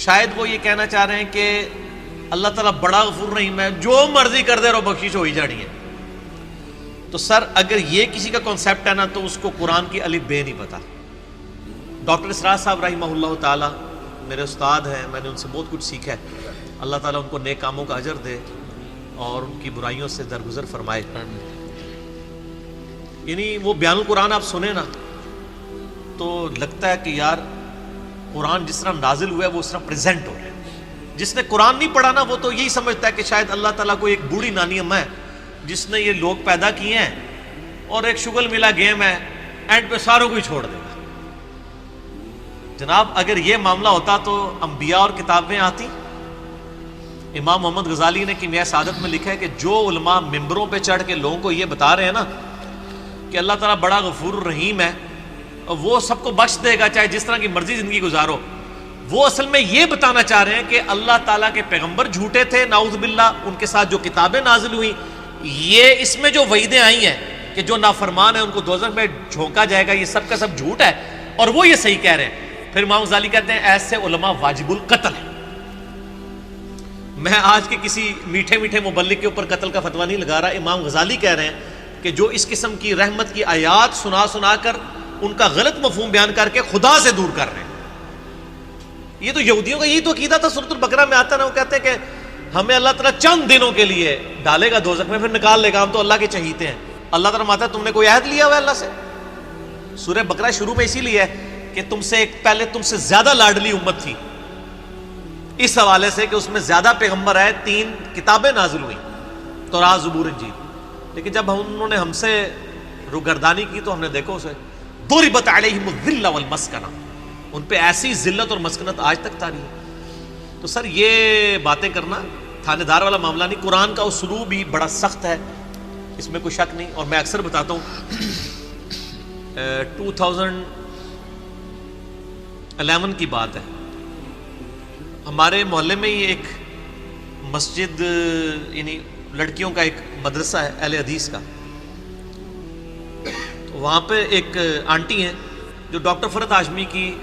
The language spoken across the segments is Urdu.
شاید وہ یہ کہنا چاہ رہے ہیں کہ اللہ تعالیٰ بڑا غفور رحیم ہے، جو مرضی کر دے رہو بخشش ہو ہی جانی ہے. تو سر اگر یہ کسی کا کانسیپٹ ہے نا تو اس کو قرآن کی الف بے نہیں پتا. ڈاکٹر اسرار صاحب رحمہ اللہ تعالیٰ میرے استاد ہیں، میں نے ان سے بہت کچھ سیکھا ہے. اللہ تعالیٰ ان کو نیک کاموں کا اجر دے اور ان کی برائیوں سے درگزر فرمائے. یعنی وہ بیان القرآن آپ سنیں نا تو لگتا ہے کہ یار قرآن جس طرح نازل ہوا ہے وہ اس طرح پریزنٹ ہو رہا ہے. جس نے قرآن نہیں پڑھا نا وہ تو یہی سمجھتا ہے کہ شاید اللہ تعالیٰ کو ایک بوڑھی نانی اماں ہے جس نے یہ لوگ پیدا کیے ہیں اور ایک شغل ملا گیم ہے، اینڈ پہ ساروں کو ہی چھوڑ دے گا. جناب اگر یہ معاملہ ہوتا تو انبیاء اور کتابیں آتی. امام محمد غزالی نے کیمیائے سعادت میں لکھا ہے کہ جو علماء ممبروں پہ چڑھ کے لوگوں کو یہ بتا رہے ہیں نا کہ اللہ تعالیٰ بڑا غفور الرحیم ہے اور وہ سب کو بخش دے گا چاہے جس طرح کی مرضی زندگی گزارو، وہ اصل میں یہ بتانا چاہ رہے ہیں کہ اللہ تعالیٰ کے پیغمبر جھوٹے تھے نعوذ باللہ، ان کے ساتھ جو کتابیں نازل ہوئیں یہ اس میں جو وعیدیں آئی ہیں کہ جو نافرمان ہیں ان کو دوزخ میں جھونکا جائے گا، یہ سب کا سب جھوٹ ہے اور وہ یہ صحیح کہہ رہے ہیں. پھر امام غزالی کہتے ہیں ایسے علماء واجب القتل ہیں. میں آج کے کسی میٹھے میٹھے مبلغ کے اوپر قتل کا فتویٰ نہیں لگا رہا. امام غزالی کہہ رہے ہیں کہ جو اس قسم کی رحمت کی آیات سنا سنا کر ان کا غلط مفہوم بیان کر کے خدا سے دور کر رہے ہیں. یہ تو یہودیوں کا یہی تو عقیدہ تھا. سورۃ البقرہ میں آتا نا، وہ کہتے ہیں کہ ہمیں اللہ تعالیٰ چند دنوں کے لیے ڈالے گا دوزخ میں پھر نکال لے گا، ہم تو اللہ کے چہیتے ہیں. اللہ تعالیٰ ماتا تم نے کوئی عہد لیا ہوا ہے اللہ سے؟ سورہ بقرہ شروع میں اسی لیے ہے کہ تم سے ایک پہلے تم سے زیادہ لاڈلی امت تھی، اس حوالے سے کہ اس میں زیادہ پیغمبر آئے، 3 کتابیں نازل ہوئیں، تورات زبور انجیل. لیکن جب انہوں نے ہم سے روگردانی کی تو ہم نے دیکھو اسے ضربت علیہم الذلہ والمسکنہ، ان پہ ایسی ذلت اور مسکنت آج تک تاری ہے. تو سر یہ باتیں کرنا تھانے دار والا معاملہ نہیں. قرآن کا اسلوب ہی بڑا سخت ہے، اس میں کوئی شک نہیں. اور میں اکثر بتاتا ہوں 2011 کی بات ہے، ہمارے محلے میں ہی ایک مسجد یعنی لڑکیوں کا ایک مدرسہ ہے اہل حدیث کا. تو وہاں پہ ایک آنٹی ہیں جو ڈاکٹر فرحت ہاشمی کی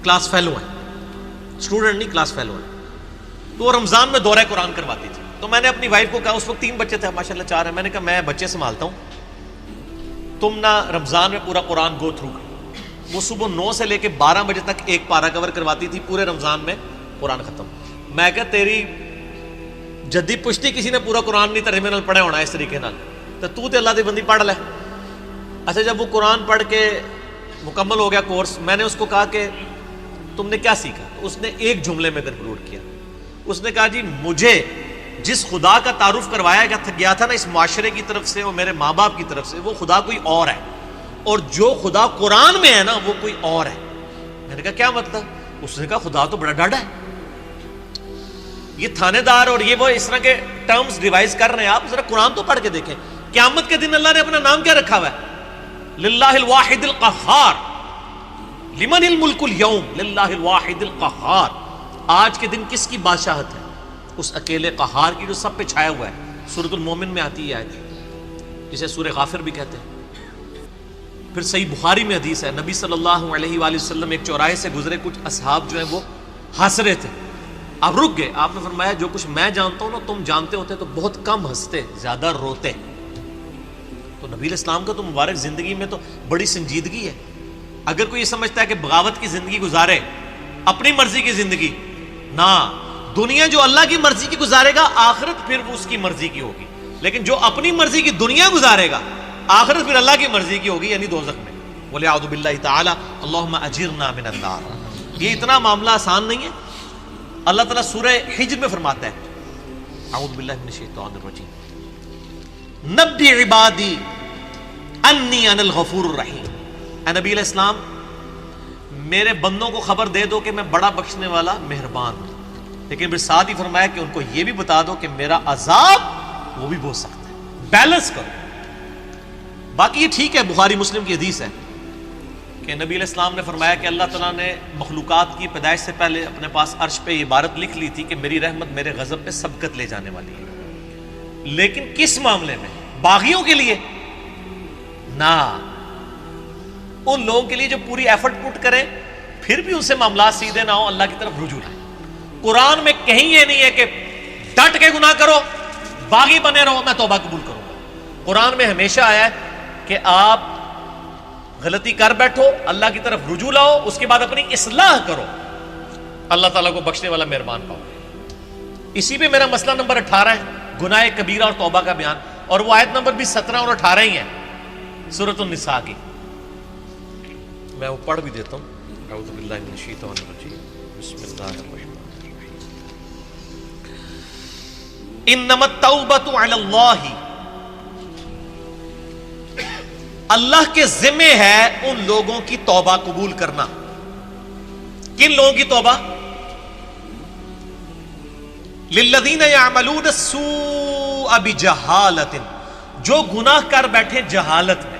کلاس فیلو ہیں، اسٹوڈنٹ نہیں کلاس فیلو ہیں. تو وہ رمضان میں دورہ قرآن کرواتی تھی. تو میں نے اپنی وائف کو کہا، اس وقت 3 بچے تھے ماشاءاللہ 4 ہیں، میں نے کہا میں بچے سنبھالتا ہوں، تم نہ رمضان میں پورا قرآن گو تھرو کرو. وہ صبح 9 سے لے کے 12 بجے تک ایک پارہ کور کرواتی تھی، پورے رمضان میں قرآن ختم. میں کہا تیری جدی پشتی کسی نے پورا قرآن نہیں ترجمے نال پڑھا ہونا اس طریقے نال، تو اللہ دی بندی پڑھ لے. اچھا جب وہ قرآن پڑھ کے مکمل ہو گیا کورس، میں نے اس کو کہا کہ تم نے کیا سیکھا؟ اس نے ایک جملے میں کنکلوڈ کیا. اس نے کہا جی مجھے جس خدا کا تعارف کروایا گیا تھا نا اس معاشرے کی طرف سے اور میرے ماں باپ کی طرف سے، وہ خدا کوئی اور ہے، اور جو خدا قرآن میں ہے نا وہ کوئی اور ہے. میں نے کہا کیا مطلب؟ اس نے کہا خدا تو بڑا ڈاڈا ہے. یہ تھانے دار اور یہ وہ اس طرح کے ٹرمز ریوائز کر رہے ہیں. آپ ذرا قرآن تو پڑھ کے دیکھیں. قیامت کے دن اللہ نے اپنا نام کیا رکھا ہوا ہے؟ للہ الواحد القہار. لمن الملک اليوم للہ الواحد القہار. آج کے دن کس کی بادشاہت ہے؟ اس اکیلے قہار کی جو سب پہ چھایا ہوا ہے. سورۃ المومن میں آتی ہے آیت، جسے سورہ غافر بھی کہتے ہیں. پھر صحیح بخاری میں حدیث ہے، نبی صلی اللہ علیہ وآلہ وسلم ایک چوراہے سے گزرے، کچھ اصحاب جو ہیں وہ ہنس رہے تھے. آپ رک گئے. آپ نے فرمایا جو کچھ میں جانتا ہوں نا تم جانتے ہوتے تو بہت کم ہنستے، زیادہ روتے. تو نبی علیہ السلام کا تو مبارک زندگی میں تو بڑی سنجیدگی ہے. اگر کوئی یہ سمجھتا ہے کہ بغاوت کی زندگی گزارے، اپنی مرضی کی زندگی، نہ، دنیا جو اللہ کی مرضی کی گزارے گا آخرت پھر وہ اس کی مرضی کی ہوگی. لیکن جو اپنی مرضی کی دنیا گزارے گا آخرت پھر اللہ کی مرضی کی ہوگی، یعنی دوزخ میں. وَلِعَوْذُ بِاللَّهِ تَعَالَى اللَّهُمَّ أَجِرْنَا مِنَ النَّارِ. یہ اتنا معاملہ آسان نہیں ہے. اللہ تعالیٰ سورہ حجر میں فرماتا ہے، اعوذ باللہ من الشیطان الرجیم، نبی عبادی انی انا الغفور الرحیم. اے نبی علیہ السلام میرے بندوں کو خبر دے دو کہ میں بڑا بخشنے والا مہربان ہوں. لیکن پھر ساتھ ہی فرمایا کہ ان کو یہ بھی بتا دو کہ میرا عذاب وہ بھی بہت سخت ہے. بیلنس کرو. باقی یہ ٹھیک ہے، بخاری مسلم کی حدیث ہے کہ نبی علیہ السلام نے فرمایا کہ اللہ تعالیٰ نے مخلوقات کی پیدائش سے پہلے اپنے پاس عرش پہ یہ عبارت لکھ لی تھی کہ میری رحمت میرے غضب پہ سبقت لے جانے والی ہے. لیکن کس معاملے میں؟ باغیوں کے لیے نہ، ان لوگوں کے لیے جو پوری ایفرٹ پٹ کریں پھر بھی ان سے معاملات سیدھے نہ ہو، اللہ کی طرف رجوع لائیں۔ قرآن میں کہیں یہ نہیں ہے کہ ڈٹ کے گناہ کرو، باغی بنے رہو میں توبہ قبول کروں گا۔ قرآن میں ہمیشہ آیا ہے کہ آپ غلطی کر بیٹھو، اللہ کی طرف رجوع لاؤ، اس کے بعد اپنی اصلاح کرو، اللہ تعالیٰ کو بخشنے والا مہربان پاؤ۔ اسی پہ میرا مسئلہ نمبر 18 ہے، گناہ کبیرہ اور توبہ کا بیان، اور وہ آیت نمبر بھی 17 اور 18 ہی ہے سورۃ النساء کی۔ میں وہ پڑھ بھی دیتا ہوں۔ اعوذ باللہ من الشیطان الرجیم، بسم اللہ الرحمن الرحیم۔ انما التوبۃ علی اللہ، اللہ کے ذمہ ہے ان لوگوں کی توبہ قبول کرنا۔ کن لوگوں کی توبہ؟ للذین یعملون السوء بجہالۃ، جو گناہ کر بیٹھے جہالت میں،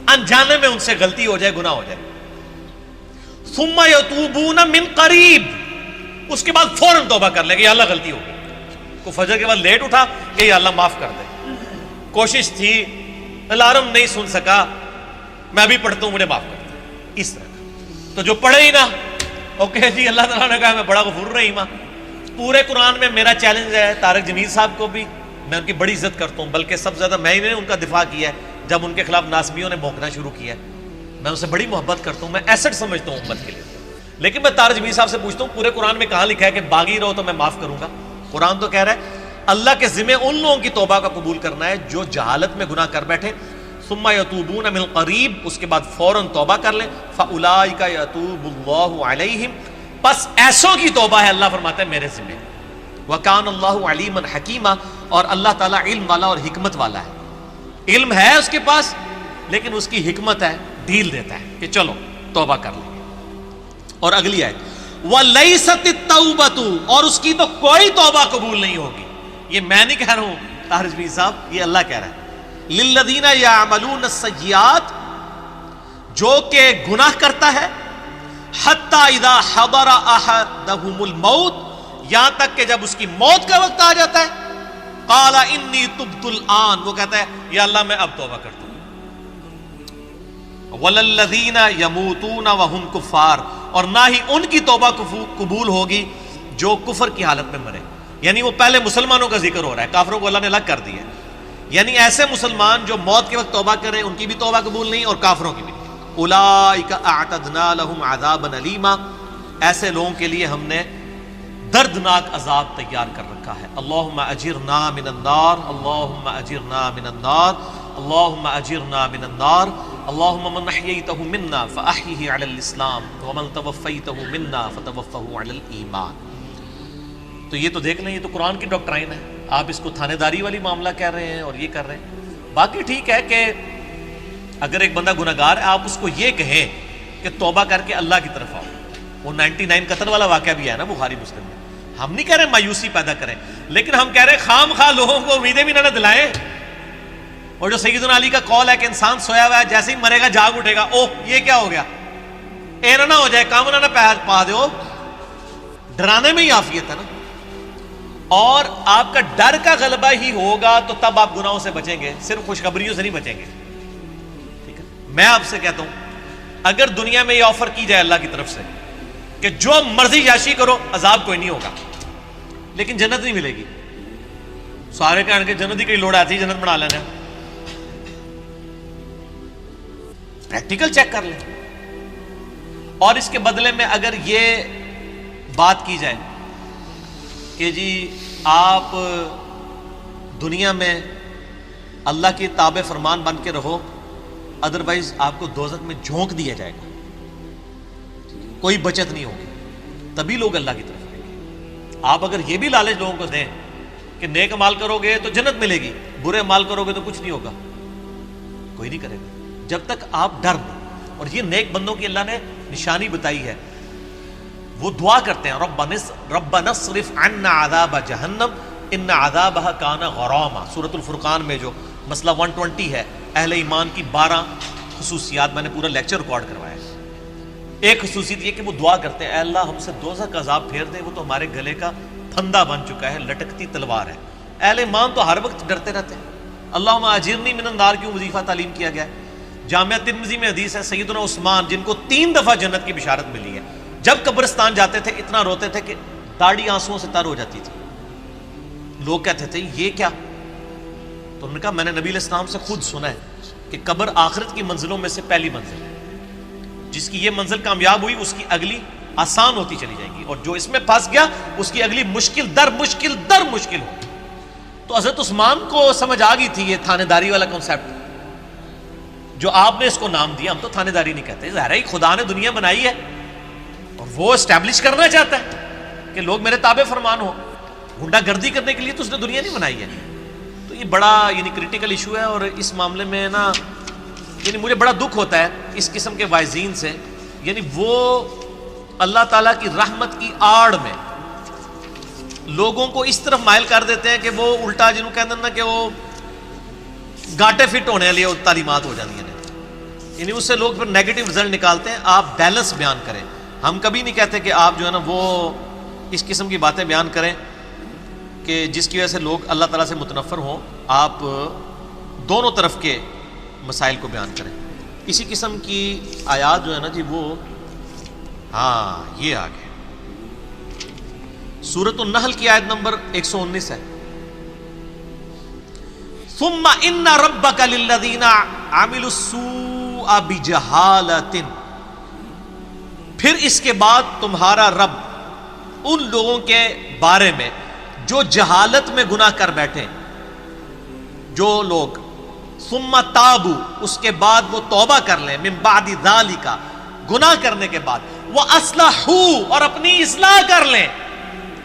انجانے میں ان سے غلطی ہو جائے، گناہ ہو جائے، ثم یتوبون من قریب، اس کے بعد فوراً توبہ کر لے کہ یا اللہ غلطی ہو گئی، کو فجر کے بعد لیٹ اٹھا کہ یا اللہ معاف کر دے، کوشش تھی، الارم نہیں سن سکا، میں ابھی پڑھتا ہوں مجھے معاف کر دے، اس طرح کا۔ تو جو پڑھے ہی نہ، اوکے جی اللہ تعالیٰ نے کہا میں بڑا غفور رحیم ہوں۔ پورے قرآن میں میرا چیلنج ہے طارق جمیل صاحب کو بھی، میں ان کی بڑی عزت کرتا ہوں، بلکہ سب سے زیادہ میں نے ان کا دفاع کیا ہے جب ان کے خلاف ناسبیوں نے بھونکنا شروع کیا ہے، میں ان سے بڑی محبت کرتا ہوں، میں ایسٹ سمجھتا ہوں امت کے لیے۔ لیکن میں طارق جمیل صاحب سے پوچھتا ہوں پورے قرآن میں کہاں لکھا ہے کہ باغی رہو تو میں معاف کروں گا؟ قرآن تو کہہ رہا ہے اللہ کے ذمہ ان لوگوں کی توبہ کا قبول کرنا ہے جو جہالت میں گناہ کر بیٹھے، ثم یتوبون من قریب، اس کے بعد فوراً توبہ کر لیں، فاولئک یتوب اللہ علیہم، پس ایسوں کی توبہ ہے اللہ فرماتا ہے میرے ذمہ، وکان اللہ علیما حکیما، اور اللہ تعالیٰ علم والا اور حکمت والا ہے۔ علم ہے اس کے پاس لیکن اس کی حکمت ہے، ڈھیل دیتا ہے کہ چلو توبہ کر لیں۔ اور اگلی آیت وَلَيْسَتِ التَّوْبَةُ، اور اس کی تو کوئی توبہ قبول نہیں ہوگی، یہ میں نہیں کہہ رہا ہوں طارق جمیل صاحب، یہ اللہ کہہ رہا ہے، للذین یعملون السیئات، جو کہ گناہ کرتا ہے، حتی اذا حضر احدہم الموت، یہاں تک کہ جب اس کی موت کا وقت آ جاتا ہے، قال انی تبت الآن، وہ کہتا ہے یا اللہ میں اب توبہ کرتا ہوں۔ وَلَلَّذِينَ يَمُوتُونَ وَهُمْ كُفَّارٌ، اور نہ ہی ان کی توبہ قبول ہوگی جو کفر کی حالت میں مرے، یعنی وہ پہلے مسلمانوں کا ذکر ہو رہا ہے، کافروں کو اللہ نے الگ کر دیا ہے، یعنی ایسے مسلمان جو موت کے وقت توبہ کریں ان کی بھی توبہ قبول نہیں اور کافروں کی بھی۔ اولئک اعتدنا لهم عذابا الیما، ایسے لوگوں کے لیے ہم نے دردناک عذاب تیار کر رکھا ہے۔ اللہم اجرنا من النار، اللہم اجرنا من النار، اللہم اجرنا من النار، اللہم من احییتہ منا فاحیہ علی الاسلام ومن توفیتہ منا فتوفہ علی الایمان۔ تو یہ تو دیکھ لیں، یہ تو قرآن کی ڈاکٹرائن ہے، آپ اس کو تھانے داری والی معاملہ کہہ رہے ہیں اور یہ کر رہے ہیں۔ باقی ٹھیک ہے کہ اگر ایک بندہ گناہگار ہے آپ اس کو یہ کہیں کہ توبہ کر کے اللہ کی طرف آؤ، وہ 99 قتل والا واقعہ بھی ہے نا بخاری مسلم میں، ہم نہیں کہہ رہے مایوسی پیدا کریں، لیکن ہم کہہ رہے خام خواہ لوگوں کو امیدیں بھی نہ دلائیں۔ اور جو سیدنا علی کا قول ہے کہ انسان سویا ہوا ہے جیسے ہی مرے گا جاگ اٹھے گا، اوہ یہ کیا ہو گیا، ایرا نہ ہو جائے، کام نہ پا دو، ڈرانے میں ہی عافیت ہے نا۔ اور آپ کا ڈر کا غلبہ ہی ہوگا تو تب آپ گناہوں سے بچیں گے، صرف خوشخبریوں سے نہیں بچیں گے، ٹھیک ہے۔ میں آپ سے کہتا ہوں اگر دنیا میں یہ آفر کی جائے اللہ کی طرف سے کہ جو مرضی یاشی کرو عذاب کوئی نہیں ہوگا لیکن جنت نہیں ملے گی، سارے کہنے کے جنت ہی کئی لوڑ آتی ہے جنت بنا لینا، پریکٹیکل چیک کر لیں۔ اور اس کے بدلے میں اگر یہ بات کی جائے کہ جی آپ دنیا میں اللہ کی تابع فرمان بن کے رہو، ادروائز آپ کو دوزخ میں جھونک دیا جائے گا، کوئی بچت نہیں ہوگی، تبھی لوگ اللہ کی طرف آئیں گے۔ آپ اگر یہ بھی لالچ لوگوں کو دیں کہ نیک عمال کرو گے تو جنت ملے گی، برے عمال کرو گے تو کچھ نہیں ہوگا، کوئی نہیں کرے گا جب تک آپ ڈر دیں۔ اور یہ نیک بندوں کی اللہ نے نشانی بتائی ہے، وہ دعا کرتے ہیں ربنا اصرف عنا عذاب جہنم ان عذابها کان غراما، سورۃ الفرقان میں جو مسئلہ 120 ہے، اہل ایمان کی 12 خصوصیات، میں نے پورا لیکچر ریکارڈ کروایا ہے۔ ایک خصوصیت یہ کہ وہ دعا کرتے ہیں اے اللہ ہم سے دوزخ کا عذاب پھیر دے، وہ تو ہمارے گلے کا پھندا بن چکا ہے، لٹکتی تلوار ہے۔ اہل ایمان تو ہر وقت ڈرتے رہتے ہیں۔ اللہم اجرنی من النار کیوں وظیفہ تعلیم کیا گیا ہے؟ جامعہ ترمذی میں حدیث ہے سیدنا عثمان جن کو 3 دفعہ جنت کی بشارت ملی ہے، جب قبرستان جاتے تھے اتنا روتے تھے کہ داڑھی آنسوؤں سے تر ہو جاتی تھی. لوگ کہتے تھے یہ کیا؟ تو انہوں نے کہا میں نے نبی علیہ السلام سے خود سنا ہے کہ قبر آخرت کی منزلوں میں سے پہلی منزل ہے، جس کی یہ منزل کامیاب ہوئی اس کی اگلی آسان ہوتی چلی جائے گی، اور جو اس میں پھنس گیا اس کی اگلی مشکل در مشکل در مشکل ہوگی. تو حضرت عثمان کو سمجھ آ گئی تھی یہ تھانے داری والا کنسیپٹ جو آپ نے اس کو نام دیا. ہم تو تھانے داری نہیں کہتے، ظاہر ہے خدا نے دنیا بنائی ہے اور وہ اسٹیبلش کرنا چاہتا ہے کہ لوگ میرے تابع فرمان ہو. گنڈا گردی کرنے کے لیے تو اس نے دنیا نہیں بنائی ہے. تو یہ بڑا کریٹیکل ایشو ہے، اور اس معاملے میں نا مجھے بڑا دکھ ہوتا ہے اس قسم کے واعظین سے. وہ اللہ تعالیٰ کی رحمت کی آڑ میں لوگوں کو اس طرف مائل کر دیتے ہیں کہ وہ الٹا جنہوں کہتے ہیں نا کہ وہ گاٹے فٹ ہونے والی تعلیمات ہو جاتی ہیں، اس سے لوگ پھر نیگیٹو رزلٹ نکالتے ہیں. آپ بیلنس بیان کریں. ہم کبھی نہیں کہتے کہ آپ جو ہے نا وہ اس قسم کی باتیں بیان کریں کہ جس کی وجہ سے لوگ اللہ تعالیٰ سے متنفر ہوں. آپ دونوں طرف کے مسائل کو بیان کریں. اسی قسم کی آیات جو ہے نا جی وہ یہ آگے سورۃ النحل کی آیت نمبر 119 ہے. ثم ان ربک للذین عملوا السوء بجہالۃ، پھر اس کے بعد تمہارا رب ان لوگوں کے بارے میں جو جہالت میں گناہ کر بیٹھے، جو لوگ ثم تابوا اس کے بعد وہ توبہ کر لیں، من بعد ذالک گناہ کرنے کے بعد، واصلحوا اور اپنی اصلاح کر لیں،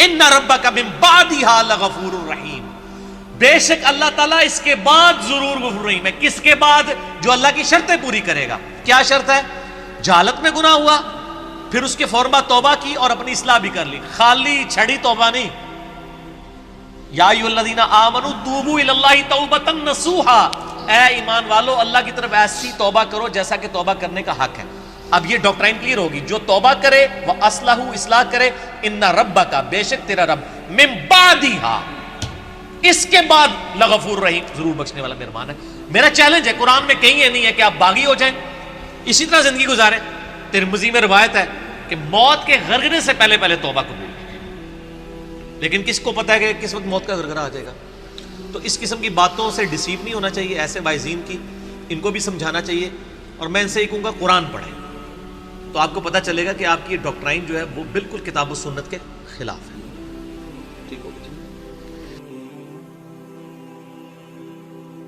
ان ربک من بعدھا لغفور الرحیم، بے شک اللہ تعالیٰ اس کے بعد ضرور غفور رحیم ہے. کس کے بعد؟ جو اللہ کی شرطیں پوری کرے گا. کیا شرط ہے؟ جہالت میں گناہ ہوا، پھر اس کے فوراً بعد توبہ کی اور اپنی اصلاح بھی کر لی. خالی چھڑی توبہ نہیں. یا ایھا الذین آمنوا توبوا الی اللہ توبۃ نصوحا، اے ایمان والو اللہ کی طرف ایسی توبہ کرو جیسا کہ توبہ کرنے کا حق ہے. اب یہ ڈاکٹرائن کلیئر ہوگی. جو توبہ کرے وہ اصلاح کرے، ان ربک بے شک تیرا رب من بعدھا اس کے بعد لغفور رحیم ضرور بخشنے والا مہربان ہے. میرا چیلنج ہے، قرآن میں کہیں یہ نہیں ہے کہ آپ باغی ہو جائیں اسی طرح زندگی گزاریں. ترمذی میں روایت ہے کہ موت کے غرغرے سے پہلے توبہ قبول، لیکن کس کو پتہ ہے کہ کس وقت موت کا غرغرہ آ جائے گا. تو اس قسم کی باتوں سے ڈیسیو نہیں ہونا چاہیے. ایسے واعظین کی ان کو بھی سمجھانا چاہیے، اور میں ان سے یہ کہوں گا قرآن پڑھیں تو آپ کو پتہ چلے گا کہ آپ کی ڈاکٹرائن جو ہے وہ بالکل کتاب و سنت کے خلاف ہے. ٹھیک ہو گیا.